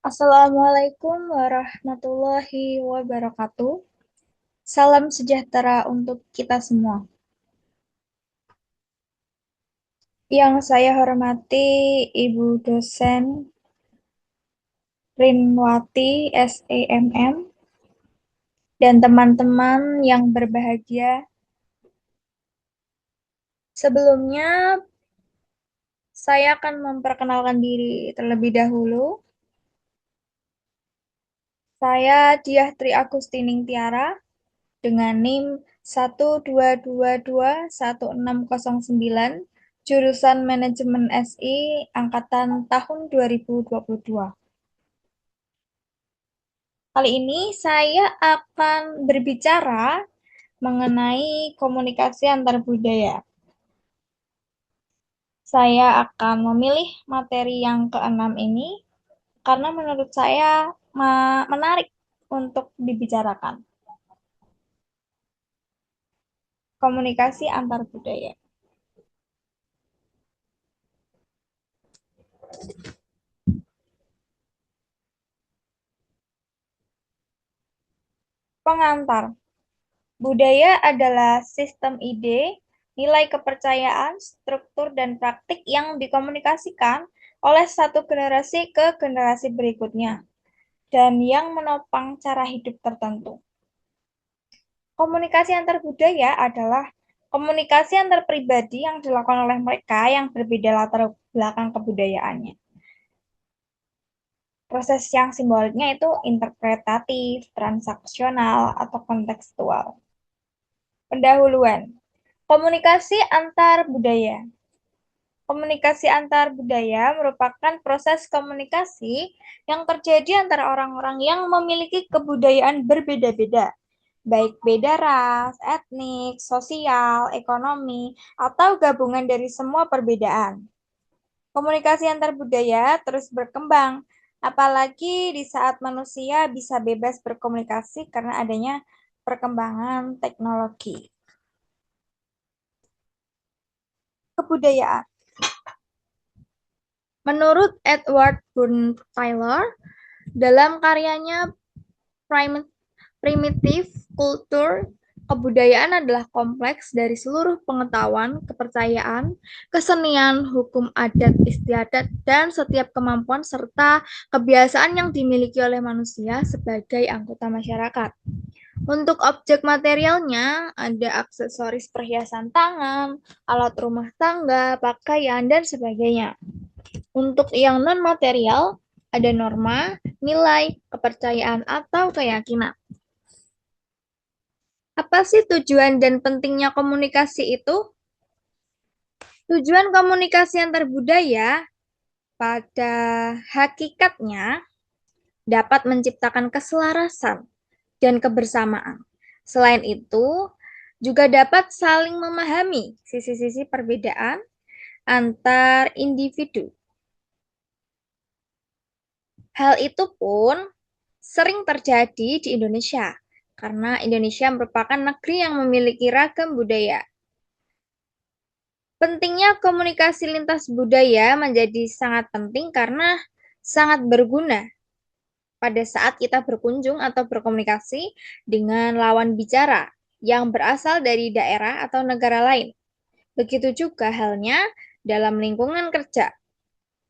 Assalamualaikum warahmatullahi wabarakatuh. Salam sejahtera untuk kita semua. Yang saya hormati Ibu dosen Rinwati SEMM dan teman-teman yang berbahagia. Sebelumnya, saya akan memperkenalkan diri terlebih dahulu. Saya Diah Tri Agustining Tiara dengan NIM 122216609, jurusan Manajemen SI angkatan tahun 2022. Kali ini saya akan berbicara mengenai komunikasi antar budaya. Saya akan memilih materi yang keenam ini karena menurut saya menarik untuk dibicarakan. Komunikasi antar budaya. Pengantar. Budaya adalah sistem ide, nilai kepercayaan, struktur, dan praktik yang dikomunikasikan oleh satu generasi ke generasi berikutnya, dan yang menopang cara hidup tertentu. Komunikasi antar budaya adalah komunikasi antar pribadi yang dilakukan oleh mereka yang berbeda latar belakang kebudayaannya. Proses yang simboliknya itu interpretatif, transaksional, atau kontekstual. Pendahuluan. Komunikasi antar budaya. Komunikasi antar budaya merupakan proses komunikasi yang terjadi antara orang-orang yang memiliki kebudayaan berbeda-beda, baik beda ras, etnik, sosial, ekonomi, atau gabungan dari semua perbedaan. Komunikasi antar budaya terus berkembang, apalagi di saat manusia bisa bebas berkomunikasi karena adanya perkembangan teknologi. Kebudayaan. Menurut Edward Burn Taylor, dalam karyanya Primitive Culture, kebudayaan adalah kompleks dari seluruh pengetahuan, kepercayaan, kesenian, hukum adat istiadat, dan setiap kemampuan serta kebiasaan yang dimiliki oleh manusia sebagai anggota masyarakat. Untuk objek materialnya, ada aksesoris perhiasan tangan, alat rumah tangga, pakaian, dan sebagainya. Untuk yang non-material, ada norma, nilai, kepercayaan, atau keyakinan. Apa sih tujuan dan pentingnya komunikasi itu? Tujuan komunikasi antar budaya pada hakikatnya dapat menciptakan keselarasan dan kebersamaan. Selain itu, juga dapat saling memahami sisi-sisi perbedaan antar individu. Hal itu pun sering terjadi di Indonesia, karena Indonesia merupakan negeri yang memiliki ragam budaya. Pentingnya komunikasi lintas budaya menjadi sangat penting karena sangat berguna pada saat kita berkunjung atau berkomunikasi dengan lawan bicara yang berasal dari daerah atau negara lain. Begitu juga halnya dalam lingkungan kerja.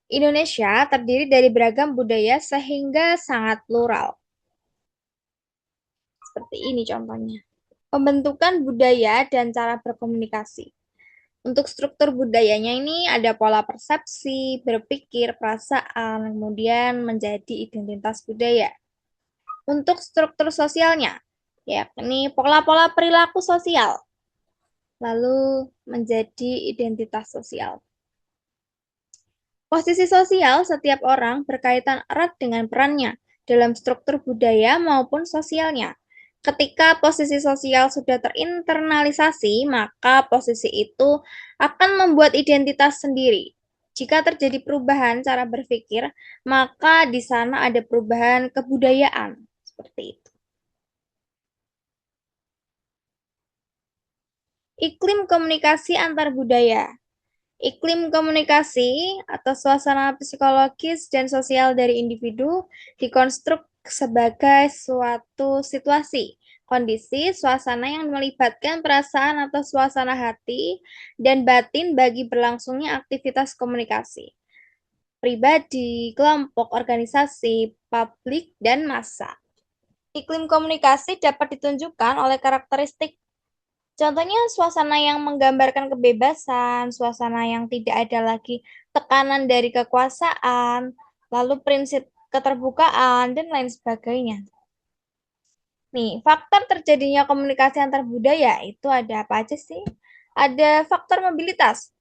Indonesia terdiri dari beragam budaya sehingga sangat plural. Seperti ini contohnya. Pembentukan budaya dan cara berkomunikasi. Untuk struktur budayanya ini ada pola persepsi, berpikir, perasaan, kemudian menjadi identitas budaya. Untuk struktur sosialnya, yakni pola-pola perilaku sosial, lalu menjadi identitas sosial. Posisi sosial setiap orang berkaitan erat dengan perannya dalam struktur budaya maupun sosialnya. Ketika posisi sosial sudah terinternalisasi, maka posisi itu akan membuat identitas sendiri. Jika terjadi perubahan cara berpikir, maka di sana ada perubahan kebudayaan. Seperti itu. Iklim komunikasi antar budaya. Iklim komunikasi atau suasana psikologis dan sosial dari individu dikonstruk sebagai suatu situasi, kondisi, suasana yang melibatkan perasaan atau suasana hati dan batin bagi berlangsungnya aktivitas komunikasi pribadi, kelompok, organisasi, publik, dan massa. Iklim komunikasi dapat ditunjukkan oleh karakteristik. Contohnya suasana yang menggambarkan kebebasan, suasana yang tidak ada lagi tekanan dari kekuasaan, lalu prinsip keterbukaan, dan lain sebagainya. Nih, faktor terjadinya komunikasi antar budaya itu ada apa aja sih? Ada faktor mobilitas.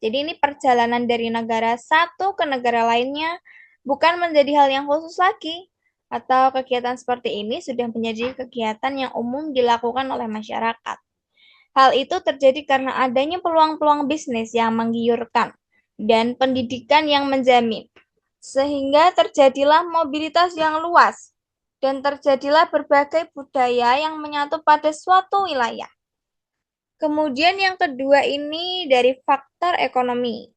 Jadi ini perjalanan dari negara satu ke negara lainnya bukan menjadi hal yang khusus lagi. Atau kegiatan seperti ini sudah menjadi kegiatan yang umum dilakukan oleh masyarakat. Hal itu terjadi karena adanya peluang-peluang bisnis yang menggiurkan dan pendidikan yang menjamin. Sehingga terjadilah mobilitas yang luas dan terjadilah berbagai budaya yang menyatu pada suatu wilayah. Kemudian yang kedua ini dari faktor ekonomi.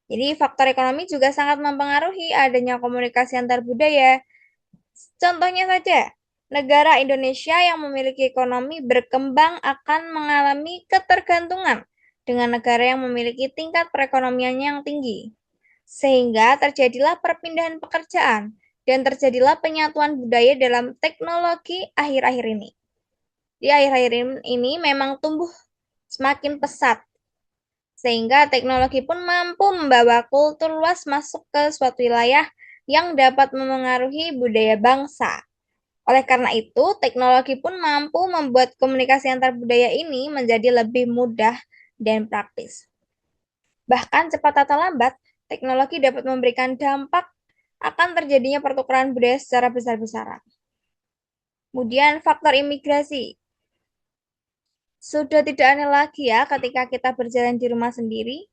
Jadi faktor ekonomi juga sangat mempengaruhi adanya komunikasi antar budaya. Contohnya saja, negara Indonesia yang memiliki ekonomi berkembang akan mengalami ketergantungan dengan negara yang memiliki tingkat perekonomian yang tinggi. Sehingga terjadilah perpindahan pekerjaan dan terjadilah penyatuan budaya dalam teknologi akhir-akhir ini. Di akhir-akhir ini memang tumbuh semakin pesat, sehingga teknologi pun mampu membawa kultur luas masuk ke suatu wilayah yang dapat memengaruhi budaya bangsa. Oleh karena itu, teknologi pun mampu membuat komunikasi antar budaya ini menjadi lebih mudah dan praktis. Bahkan cepat atau lambat, teknologi dapat memberikan dampak akan terjadinya pertukaran budaya secara besar-besaran. Kemudian faktor imigrasi. Sudah tidak aneh lagi ya ketika kita berjalan di rumah sendiri,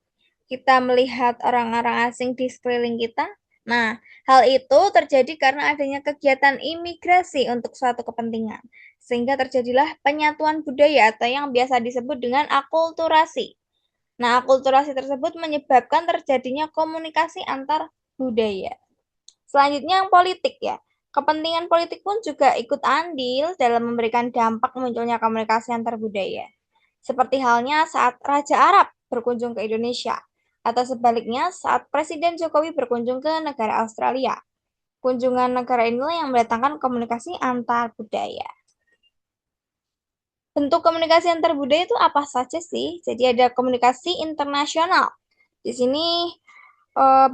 kita melihat orang-orang asing di sekeliling kita. Nah, hal itu terjadi karena adanya kegiatan imigrasi untuk suatu kepentingan. Sehingga terjadilah penyatuan budaya atau yang biasa disebut dengan akulturasi. Nah, akulturasi tersebut menyebabkan terjadinya komunikasi antar budaya. Selanjutnya yang politik ya. Kepentingan politik pun juga ikut andil dalam memberikan dampak munculnya komunikasi antar budaya. Seperti halnya saat Raja Arab berkunjung ke Indonesia, atau sebaliknya saat Presiden Jokowi berkunjung ke negara Australia. Kunjungan negara inilah yang mendatangkan komunikasi antar budaya. Bentuk komunikasi antar budaya itu apa saja sih? Jadi ada komunikasi internasional. Di sini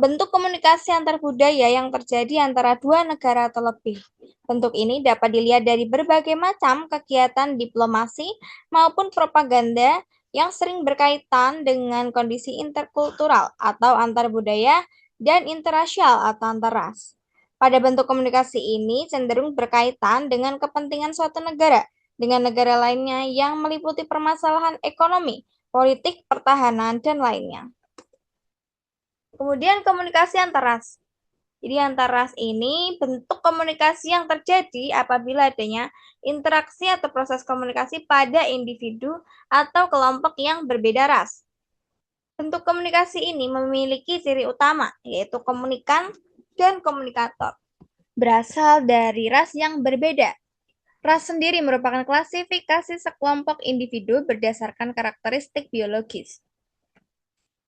bentuk komunikasi antar budaya yang terjadi antara dua negara atau lebih. Bentuk ini dapat dilihat dari berbagai macam kegiatan diplomasi maupun propaganda yang sering berkaitan dengan kondisi interkultural atau antar budaya dan interrasial atau antar ras. Pada bentuk komunikasi ini cenderung berkaitan dengan kepentingan suatu negara dengan negara lainnya yang meliputi permasalahan ekonomi, politik, pertahanan, dan lainnya. Kemudian komunikasi antar ras. Jadi antar ras ini bentuk komunikasi yang terjadi apabila adanya interaksi atau proses komunikasi pada individu atau kelompok yang berbeda ras. Bentuk komunikasi ini memiliki ciri utama, yaitu komunikan dan komunikator. Berasal dari ras yang berbeda. Ras sendiri merupakan klasifikasi sekelompok individu berdasarkan karakteristik biologis.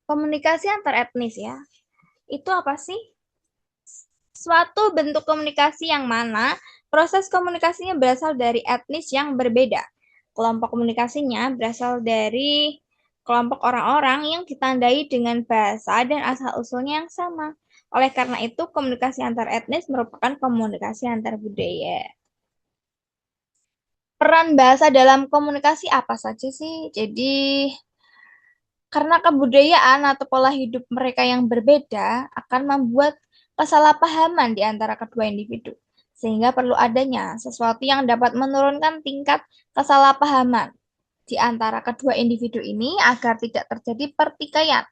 Komunikasi antar etnis ya. Itu apa sih? Suatu bentuk komunikasi yang mana proses komunikasinya berasal dari etnis yang berbeda. Kelompok komunikasinya berasal dari kelompok orang-orang yang ditandai dengan bahasa dan asal-usulnya yang sama. Oleh karena itu, komunikasi antar etnis merupakan komunikasi antar budaya. Peran bahasa dalam komunikasi apa saja sih? Jadi, karena kebudayaan atau pola hidup mereka yang berbeda akan membuat kesalahpahaman di antara kedua individu, sehingga perlu adanya sesuatu yang dapat menurunkan tingkat kesalahpahaman di antara kedua individu ini agar tidak terjadi pertikaian.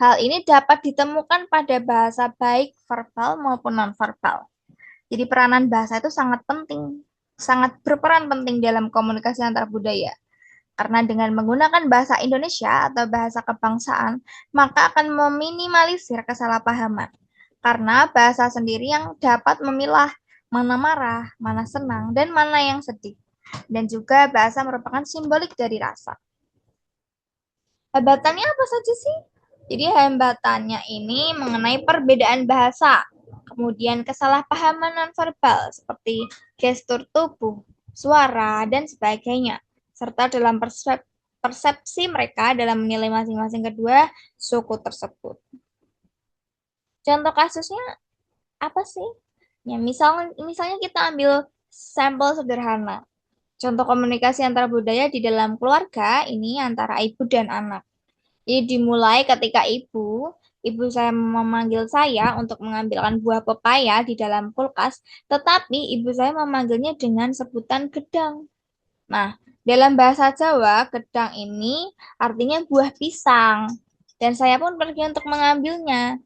Hal ini dapat ditemukan pada bahasa baik verbal maupun nonverbal. Jadi peranan bahasa itu sangat penting, sangat berperan penting dalam komunikasi antar budaya. Karena dengan menggunakan bahasa Indonesia atau bahasa kebangsaan, maka akan meminimalisir kesalahpahaman. Karena bahasa sendiri yang dapat memilah mana marah, mana senang, dan mana yang sedih. Dan juga bahasa merupakan simbolik dari rasa. Hambatannya apa saja sih? Jadi hambatannya ini mengenai perbedaan bahasa, kemudian kesalahpahaman nonverbal seperti gestur tubuh, suara, dan sebagainya, serta dalam persepsi mereka dalam menilai masing-masing kedua suku tersebut. Contoh kasusnya apa sih? Ya, misalnya kita ambil sampel sederhana. Contoh komunikasi antar budaya di dalam keluarga ini antara ibu dan anak. Jadi dimulai ketika ibu saya memanggil saya untuk mengambilkan buah pepaya di dalam kulkas, tetapi ibu saya memanggilnya dengan sebutan gedang. Nah, dalam bahasa Jawa, gedang ini artinya buah pisang. Dan saya pun pergi untuk mengambilnya.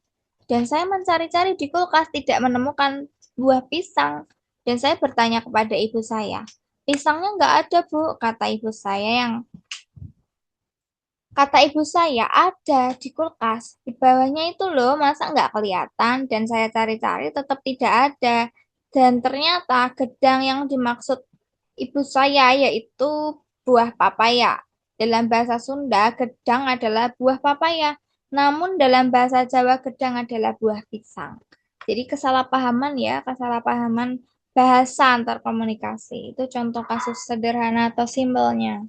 Dan saya mencari-cari di kulkas tidak menemukan buah pisang. Dan saya bertanya kepada ibu saya, pisangnya nggak ada, Bu, kata ibu saya ada di kulkas. Di bawahnya itu loh, masa nggak kelihatan? Dan saya cari-cari tetap tidak ada. Dan ternyata gedang yang dimaksud ibu saya yaitu buah papaya. Dalam bahasa Sunda, gedang adalah buah papaya. Namun dalam bahasa Jawa, gedang adalah buah pisang. Jadi kesalahpahaman ya, kesalahpahaman bahasa antar komunikasi. Itu contoh kasus sederhana atau simpelnya.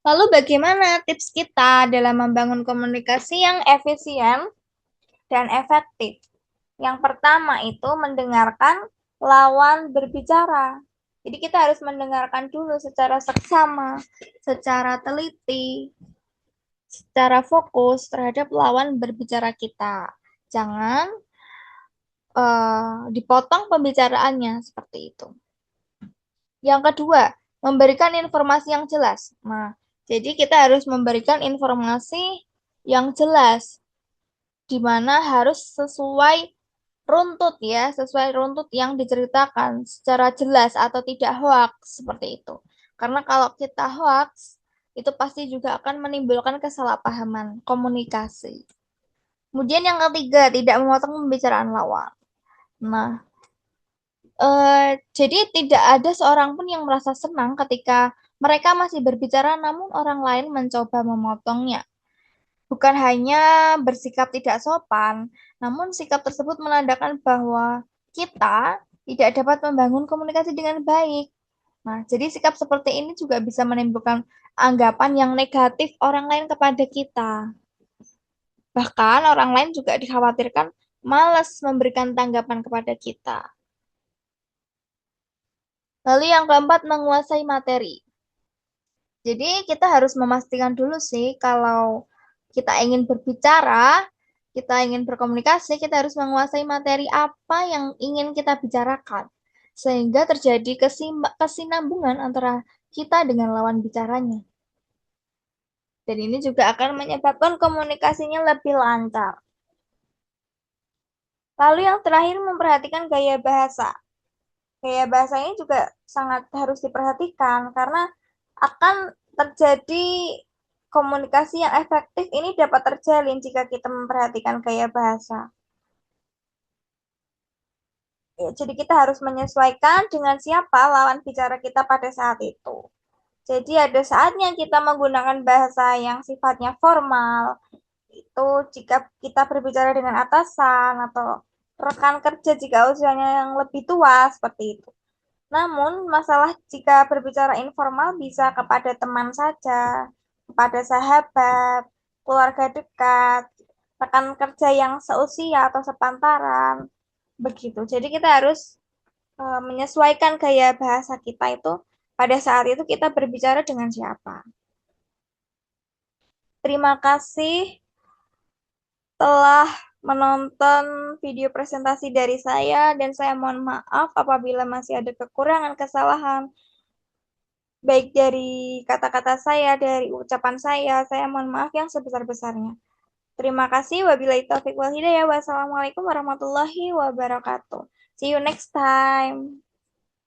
Lalu bagaimana tips kita dalam membangun komunikasi yang efisien dan efektif? Yang pertama itu mendengarkan lawan berbicara. Jadi kita harus mendengarkan dulu secara seksama, secara teliti, secara fokus terhadap lawan berbicara kita. Jangan dipotong pembicaraannya seperti itu. Yang kedua, memberikan informasi yang jelas. Nah, jadi kita harus memberikan informasi yang jelas, di mana harus sesuai runtut ya, sesuai runtut yang diceritakan secara jelas atau tidak hoax seperti itu. Karena kalau kita hoax, itu pasti juga akan menimbulkan kesalahpahaman komunikasi. Kemudian yang ketiga, tidak memotong pembicaraan lawan. Nah, jadi tidak ada seorang pun yang merasa senang ketika mereka masih berbicara namun orang lain mencoba memotongnya. Bukan hanya bersikap tidak sopan, namun sikap tersebut menandakan bahwa kita tidak dapat membangun komunikasi dengan baik. Nah, jadi sikap seperti ini juga bisa menimbulkan anggapan yang negatif orang lain kepada kita. Bahkan orang lain juga dikhawatirkan malas memberikan tanggapan kepada kita. Lalu yang keempat, menguasai materi. Jadi kita harus memastikan dulu sih kalau kita ingin berbicara, kita ingin berkomunikasi, kita harus menguasai materi apa yang ingin kita bicarakan. Sehingga terjadi kesinambungan antara kita dengan lawan bicaranya. Dan ini juga akan menyebabkan komunikasinya lebih lancar. Lalu yang terakhir, memperhatikan gaya bahasa. Gaya bahasa ini juga sangat harus diperhatikan karena akan terjadi komunikasi yang efektif ini dapat terjalin jika kita memperhatikan gaya bahasa. Ya, jadi kita harus menyesuaikan dengan siapa lawan bicara kita pada saat itu. Jadi ada saatnya kita menggunakan bahasa yang sifatnya formal, itu jika kita berbicara dengan atasan atau rekan kerja jika usianya yang lebih tua, seperti itu. Namun, masalah jika berbicara informal bisa kepada teman saja, kepada sahabat, keluarga dekat, rekan kerja yang seusia atau sepantaran, begitu. Jadi kita harus menyesuaikan gaya bahasa kita itu pada saat itu kita berbicara dengan siapa. Terima kasih telah menonton video presentasi dari saya dan saya mohon maaf apabila masih ada kekurangan, kesalahan baik dari kata-kata saya, dari ucapan saya mohon maaf yang sebesar-besarnya. Terima kasih. Wabillahi taufiq wal hidayah. Wassalamualaikum warahmatullahi wabarakatuh. See you next time.